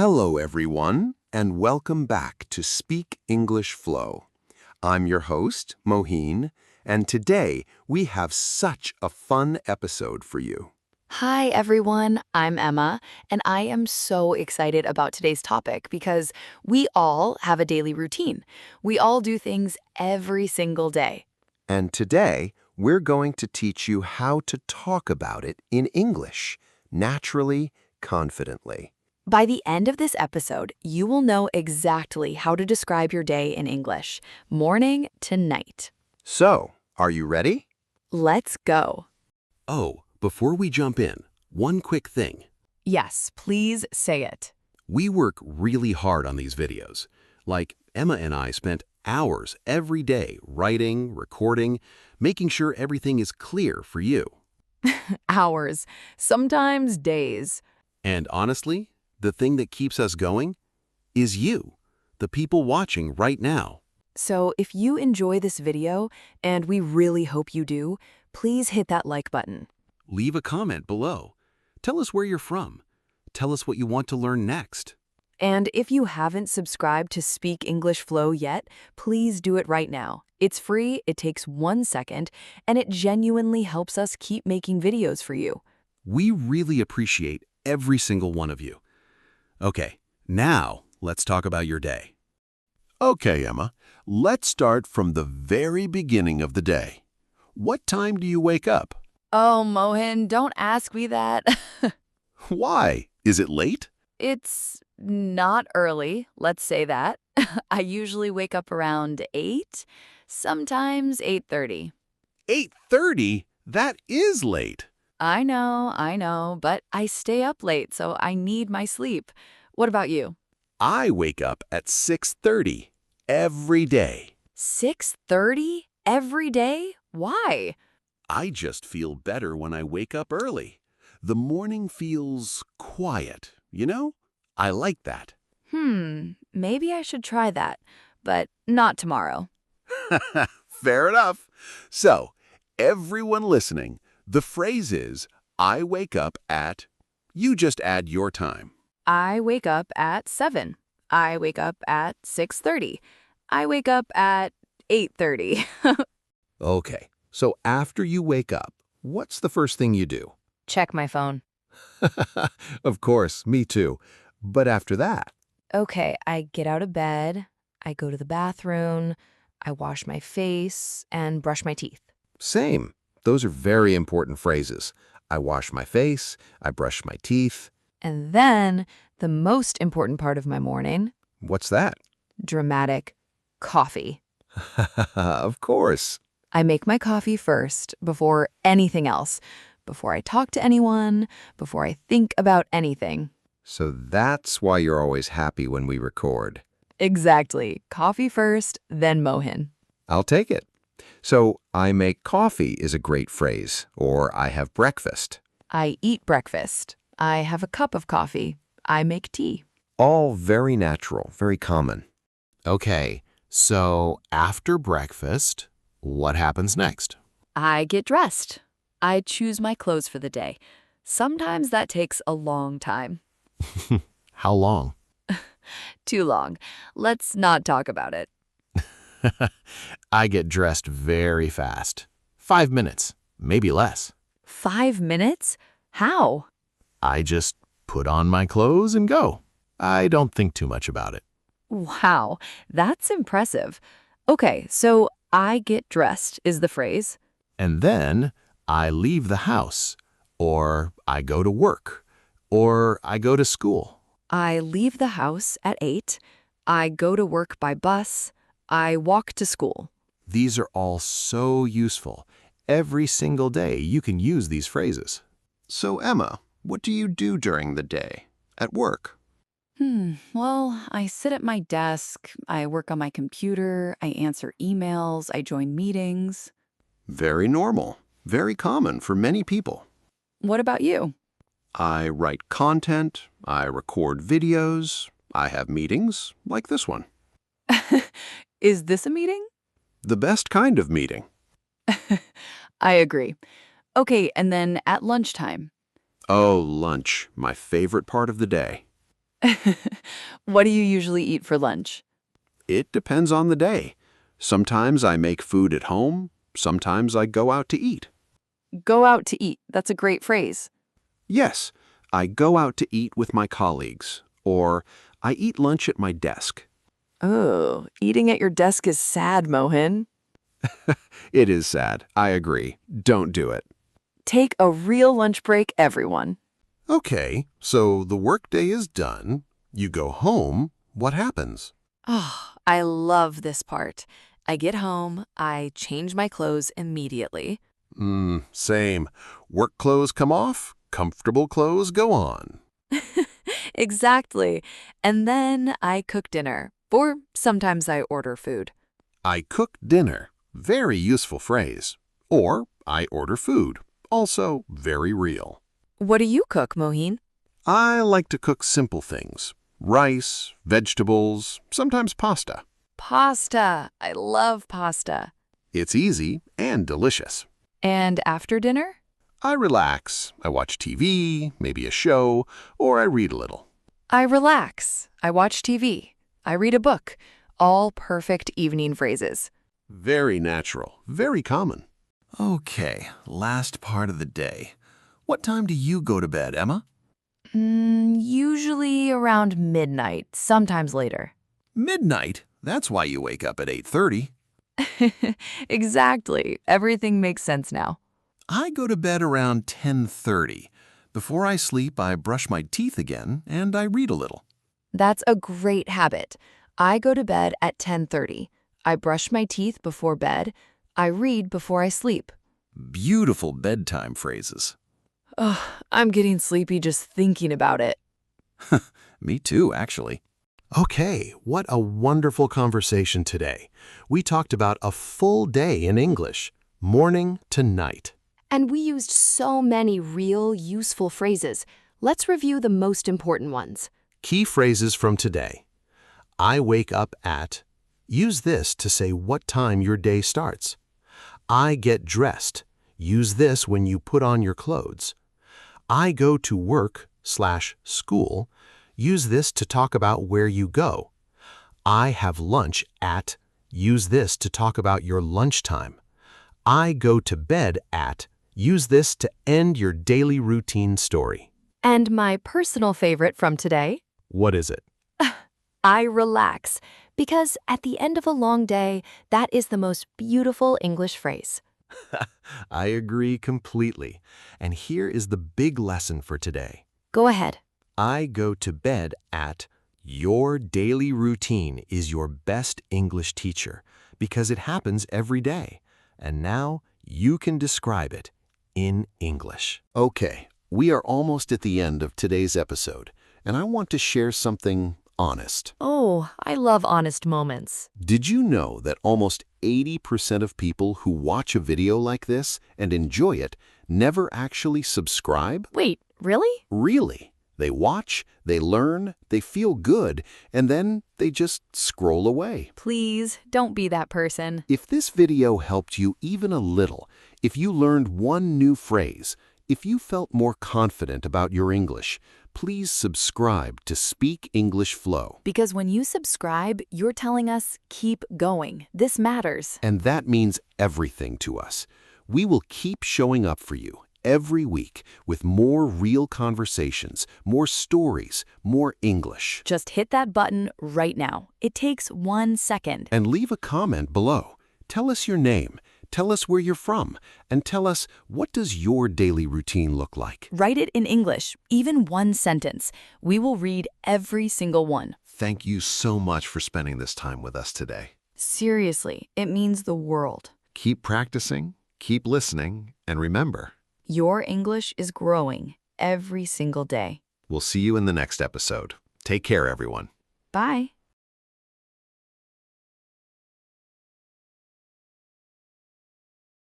Hello, everyone, and welcome back to Speak English Flow. I'm your host, Mohin, and today we have such a fun episode for you. Hi, everyone. I'm Emma, and I am so excited about today's topic because we all have a daily routine. We all do things every single day. And today, we're going to teach you how to talk about it in English, naturally, confidently. By the end of this episode, you will know exactly how to describe your day in English, morning to night. So, are you ready? Let's go. Oh, before we jump in, one quick thing. Yes, please say it. We work really hard on these videos. Like, Emma and I spent hours every day writing, recording, making sure everything is clear for you. Hours, sometimes days. And honestly, the thing that keeps us going is you, the people watching right now. So if you enjoy this video, and we really hope you do, please hit that like button. Leave a comment below. Tell us where you're from. Tell us what you want to learn next. And if you haven't subscribed to Speak English Flow yet, please do it right now. It's free, it takes 1 second, and it genuinely helps us keep making videos for you. We really appreciate every single one of you. Okay, now let's talk about your day. Okay, Emma, let's start from the very beginning of the day. What time do you wake up? Oh, Mohin, don't ask me that. Why? Is it late? It's not early, let's say that. I usually wake up around 8, sometimes 8:30. 8:30? That is late. I know, but I stay up late, so I need my sleep. What about you? I wake up at 6:30 every day. 6:30 every day? Why? I just feel better when I wake up early. The morning feels quiet, you know? I like that. Maybe I should try that, but not tomorrow. Fair enough. So, everyone listening, the phrase is, I wake up at, you just add your time. I wake up at 7. I wake up at 6:30. I wake up at 8:30. Okay, so after you wake up, what's the first thing you do? Check my phone. Of course, me too. But after that, Okay, I get out of bed, I go to the bathroom, I wash my face, and brush my teeth. same. Those are very important phrases. I wash my face, I brush my teeth. And then, the most important part of my morning, What's that? dramatic coffee. Of course. I make my coffee first, before anything else, before I talk to anyone, before I think about anything. So that's why you're always happy when we record. Exactly. Coffee first, then Mohin. I'll take it. So, I make coffee is a great phrase, or I have breakfast. I eat breakfast. I have a cup of coffee. I make tea. All very natural, very common. Okay, so after breakfast, what happens next? I get dressed. I choose my clothes for the day. Sometimes that takes a long time. How long? Too long. Let's not talk about it. I get dressed very fast. 5 minutes, maybe less. 5 minutes? How? I just put on my clothes and go. I don't think too much about it. Wow, that's impressive. Okay, so I get dressed is the phrase. And then I leave the house, or I go to work, or I go to school. I leave the house at 8. I go to work by bus. I walk to school. These are all so useful. Every single day you can use these phrases. So, Emma, what do you do during the day at work? Well, I sit at my desk. I work on my computer. I answer emails. I join meetings. Very normal, very common for many people. What about you? I write content, I record videos, I have meetings like this one. Is this a meeting? The best kind of meeting. I agree. Okay, and then at lunchtime. Oh, lunch, my favorite part of the day. What do you usually eat for lunch? It depends on the day. Sometimes I make food at home, sometimes I go out to eat. Go out to eat. That's a great phrase. Yes, I go out to eat with my colleagues, or I eat lunch at my desk. Oh, eating at your desk is sad, Mohin. It is sad, I agree. Don't do it. Take a real lunch break, everyone. Okay, so the workday is done. You go home. What happens? Oh, I love this part. I get home, I change my clothes immediately. Same. Work clothes come off, comfortable clothes go on. Exactly. And then I cook dinner, or sometimes I order food. I cook dinner. Very useful phrase. Or I order food. Also very real. What do you cook, Mohin? I like to cook simple things. Rice, vegetables, sometimes pasta. Pasta. I love pasta. It's easy and delicious. And after dinner? I relax. I watch TV, maybe a show, or I read a little. I relax. I watch TV. I read a book. All perfect evening phrases. Very natural, very common. Okay, last part of the day. What time do you go to bed, Emma? Usually around midnight, sometimes later. Midnight? That's why you wake up at 8:30. Exactly. Everything makes sense now. I go to bed around 10:30. Before I sleep, I brush my teeth again and I read a little. That's a great habit. I go to bed at 10:30. I brush my teeth before bed. I read before I sleep. Beautiful bedtime phrases. Ugh, I'm getting sleepy just thinking about it. Me too, actually. Okay, what a wonderful conversation today. We talked about a full day in English, morning to night. And we used so many real, useful phrases. Let's review the most important ones. Key phrases from today. I wake up at. Use this to say what time your day starts. I get dressed. Use this when you put on your clothes. I go to work/school. Use this to talk about where you go. I have lunch at. Use this to talk about your lunchtime. I go to bed at. Use this to end your daily routine story. And my personal favorite from today, What is it? I relax, because at the end of a long day, that is the most beautiful English phrase. I agree completely. And here is the big lesson for today. Go ahead. I go to bed at. Your daily routine is your best English teacher because it happens every day. And now you can describe it in English. Okay, we are almost at the end of today's episode, and I want to share something honest. Oh, I love honest moments. Did you know that almost 80% of people who watch a video like this and enjoy it never actually subscribe? Wait, really? Really? They watch, they learn, they feel good, and then they just scroll away. Please, don't be that person. If this video helped you even a little, if you learned one new phrase, if you felt more confident about your English, please subscribe to Speak English Flow. Because when you subscribe, you're telling us, keep going. This matters. And that means everything to us. We will keep showing up for you every week with more real conversations, more stories, more English. Just hit that button right now. It takes 1 second. And leave a comment below. Tell us your name, tell us where you're from, and tell us, what does your daily routine look like? Write it in English, even 1 sentence. We will read every single one. Thank you so much for spending this time with us today. Seriously, it means the world. Keep practicing, keep listening, and remember, Your English is growing every single day. we'll see you in the next episode. Take care, everyone. Bye.